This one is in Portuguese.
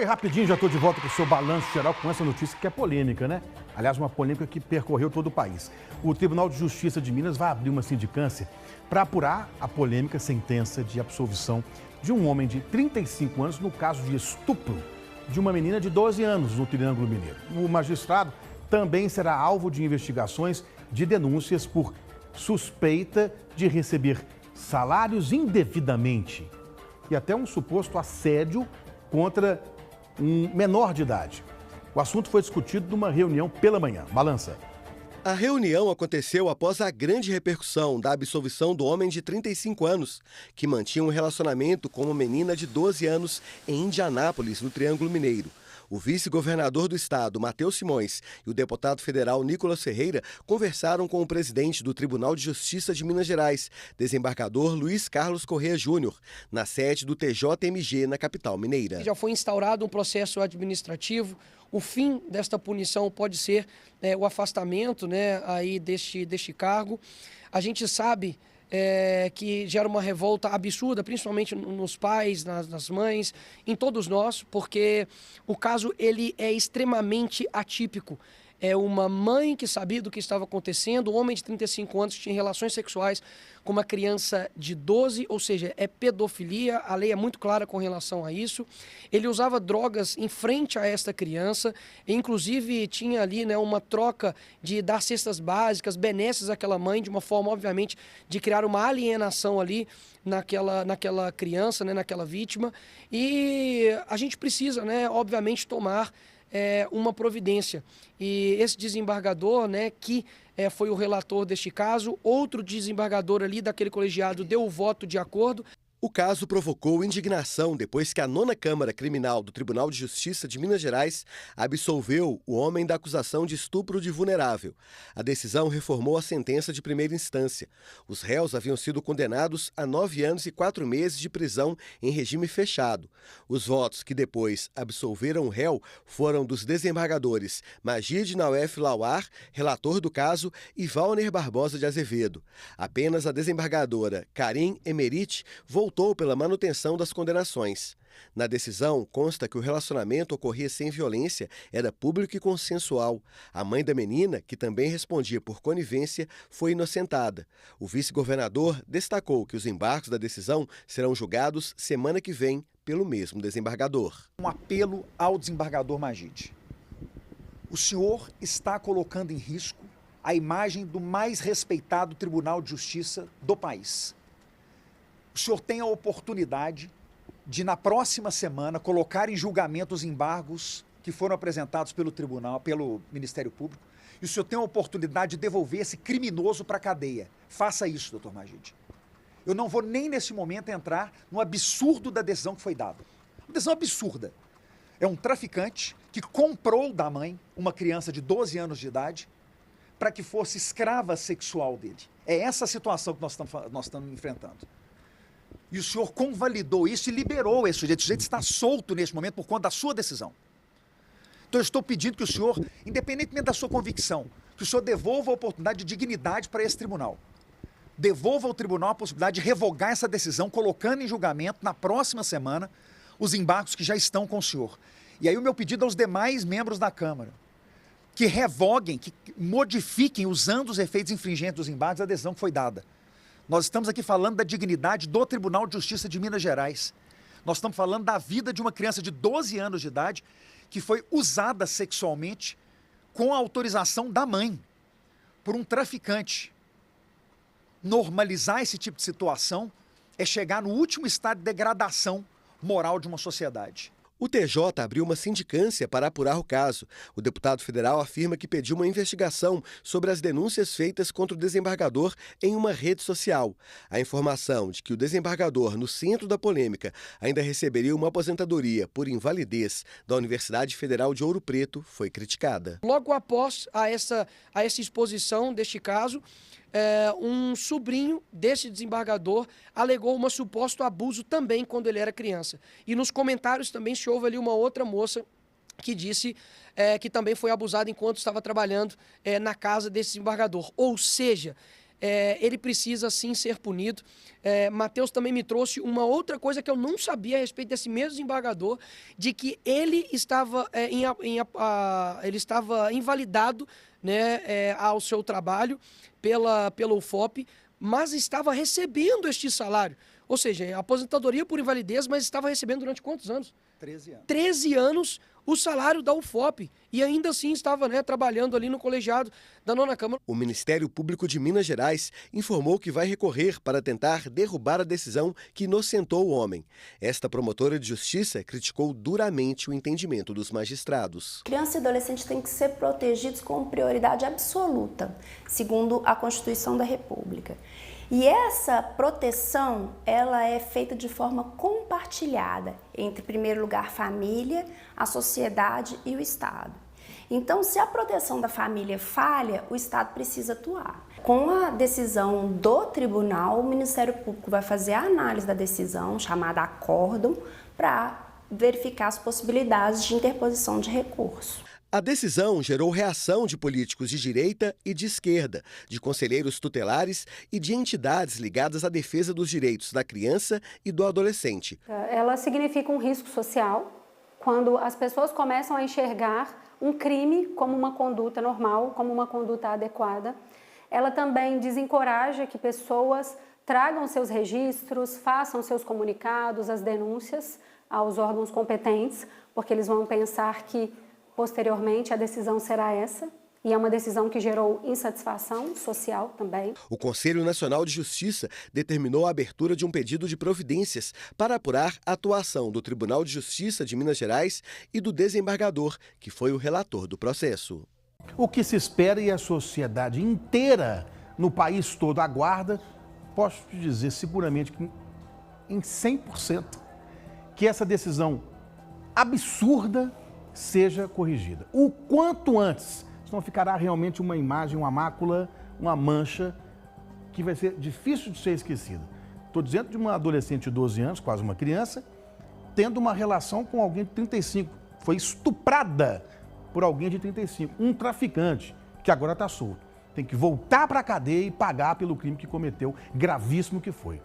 rapidinho, já estou de volta com o seu balanço geral com essa notícia que é polêmica, né? Aliás, uma polêmica que percorreu todo o país. O Tribunal de Justiça de Minas vai abrir uma sindicância para apurar a polêmica sentença de absolvição de um homem de 35 anos no caso de estupro de uma menina de 12 anos no Triângulo Mineiro. O magistrado também será alvo de investigações de denúncias por suspeita de receber salários indevidamente e até um suposto assédio contra um menor de idade. O assunto foi discutido numa reunião pela manhã. Balança. A reunião aconteceu após a grande repercussão da absolvição do homem de 35 anos, que mantinha um relacionamento com uma menina de 12 anos em Indianápolis, no Triângulo Mineiro. O vice-governador do estado, Matheus Simões, e o deputado federal Nicolas Ferreira conversaram com o presidente do Tribunal de Justiça de Minas Gerais, desembargador Luiz Carlos Corrêa Júnior, na sede do TJMG, na capital mineira. Já foi instaurado um processo administrativo. O fim desta punição pode ser o afastamento, aí deste cargo. A gente sabe que gera uma revolta absurda, principalmente nos pais, nas mães, em todos nós, porque o caso ele é extremamente atípico. É uma mãe que sabia do que estava acontecendo, um homem de 35 anos que tinha relações sexuais com uma criança de 12, ou seja, é pedofilia, a lei é muito clara com relação a isso. Ele usava drogas em frente a esta criança, inclusive tinha ali uma troca de dar cestas básicas, benesses àquela mãe, de uma forma, obviamente, de criar uma alienação ali naquela criança, naquela vítima. E a gente precisa, obviamente, tomar uma providência. E esse desembargador, que foi o relator deste caso, outro desembargador ali daquele colegiado deu o voto de acordo. O caso provocou indignação depois que a 9ª Câmara Criminal do Tribunal de Justiça de Minas Gerais absolveu o homem da acusação de estupro de vulnerável. A decisão reformou a sentença de primeira instância. Os réus haviam sido condenados a 9 anos e 4 meses de prisão em regime fechado. Os votos que depois absolveram o réu foram dos desembargadores Magid Nauef Lauar, relator do caso, e Valner Barbosa de Azevedo. Apenas a desembargadora Karim Emerite voltou pela manutenção das condenações. Na decisão, consta que o relacionamento ocorria sem violência, era público e consensual. A mãe da menina, que também respondia por conivência, foi inocentada. O vice-governador destacou que os embargos da decisão serão julgados semana que vem pelo mesmo desembargador. Um apelo ao desembargador Magid. O senhor está colocando em risco a imagem do mais respeitado Tribunal de Justiça do país. O senhor tem a oportunidade de, na próxima semana, colocar em julgamento os embargos que foram apresentados pelo tribunal, pelo Ministério Público, e o senhor tem a oportunidade de devolver esse criminoso para a cadeia. Faça isso, doutor Magid. Eu não vou nem nesse momento entrar no absurdo da decisão que foi dada. Uma decisão absurda. É um traficante que comprou da mãe uma criança de 12 anos de idade para que fosse escrava sexual dele. É essa a situação que nós estamos enfrentando. E o senhor convalidou isso e liberou esse sujeito. O sujeito está solto neste momento por conta da sua decisão. Então eu estou pedindo que o senhor, independentemente da sua convicção, que o senhor devolva a oportunidade de dignidade para esse tribunal. Devolva ao tribunal a possibilidade de revogar essa decisão, colocando em julgamento, na próxima semana, os embargos que já estão com o senhor. E aí o meu pedido aos demais membros da Câmara, que revoguem, que modifiquem, usando os efeitos infringentes dos embargos, a decisão que foi dada. Nós estamos aqui falando da dignidade do Tribunal de Justiça de Minas Gerais. Nós estamos falando da vida de uma criança de 12 anos de idade que foi usada sexualmente com a autorização da mãe por um traficante. Normalizar esse tipo de situação é chegar no último estado de degradação moral de uma sociedade. O TJ abriu uma sindicância para apurar o caso. O deputado federal afirma que pediu uma investigação sobre as denúncias feitas contra o desembargador em uma rede social. A informação de que o desembargador, no centro da polêmica, ainda receberia uma aposentadoria por invalidez da Universidade Federal de Ouro Preto foi criticada. Logo após a essa exposição deste caso, um sobrinho desse desembargador alegou um suposto abuso também quando ele era criança. E nos comentários também se houve ali uma outra moça que disse que também foi abusada enquanto estava trabalhando na casa desse desembargador. Ou seja, ele precisa sim ser punido. Matheus também me trouxe uma outra coisa que eu não sabia a respeito desse mesmo desembargador, de que ele estava, ele estava invalidado, né, ao seu trabalho pela UFOP, mas estava recebendo este salário. Ou seja, aposentadoria por invalidez, mas estava recebendo durante quantos anos? 13 anos. 13 anos o salário da UFOP. E ainda assim estava, né, trabalhando ali no colegiado da 9ª Câmara. O Ministério Público de Minas Gerais informou que vai recorrer para tentar derrubar a decisão que inocentou o homem. Esta promotora de justiça criticou duramente o entendimento dos magistrados. Criança e adolescente têm que ser protegidos com prioridade absoluta, segundo a Constituição da República. E essa proteção, ela é feita de forma compartilhada entre, em primeiro lugar, a família, a sociedade e o Estado. Então, se a proteção da família falha, o Estado precisa atuar. Com a decisão do tribunal, o Ministério Público vai fazer a análise da decisão, chamada acórdão, para verificar as possibilidades de interposição de recurso. A decisão gerou reação de políticos de direita e de esquerda, de conselheiros tutelares e de entidades ligadas à defesa dos direitos da criança e do adolescente. Ela significa um risco social quando as pessoas começam a enxergar um crime como uma conduta normal, como uma conduta adequada. Ela também desencoraja que pessoas tragam seus registros, façam seus comunicados, as denúncias aos órgãos competentes, porque eles vão pensar que posteriormente, a decisão será essa, e é uma decisão que gerou insatisfação social também. O Conselho Nacional de Justiça determinou a abertura de um pedido de providências para apurar a atuação do Tribunal de Justiça de Minas Gerais e do desembargador, que foi o relator do processo. O que se espera e a sociedade inteira no país todo aguarda, posso te dizer seguramente que em 100%, que essa decisão absurda seja corrigida. O quanto antes, senão ficará realmente uma imagem, uma mácula, uma mancha que vai ser difícil de ser esquecida. Estou dizendo de uma adolescente de 12 anos, quase uma criança, tendo uma relação com alguém de 35. Foi estuprada por alguém de 35, um traficante que agora está solto. Tem que voltar para a cadeia e pagar pelo crime que cometeu, gravíssimo que foi.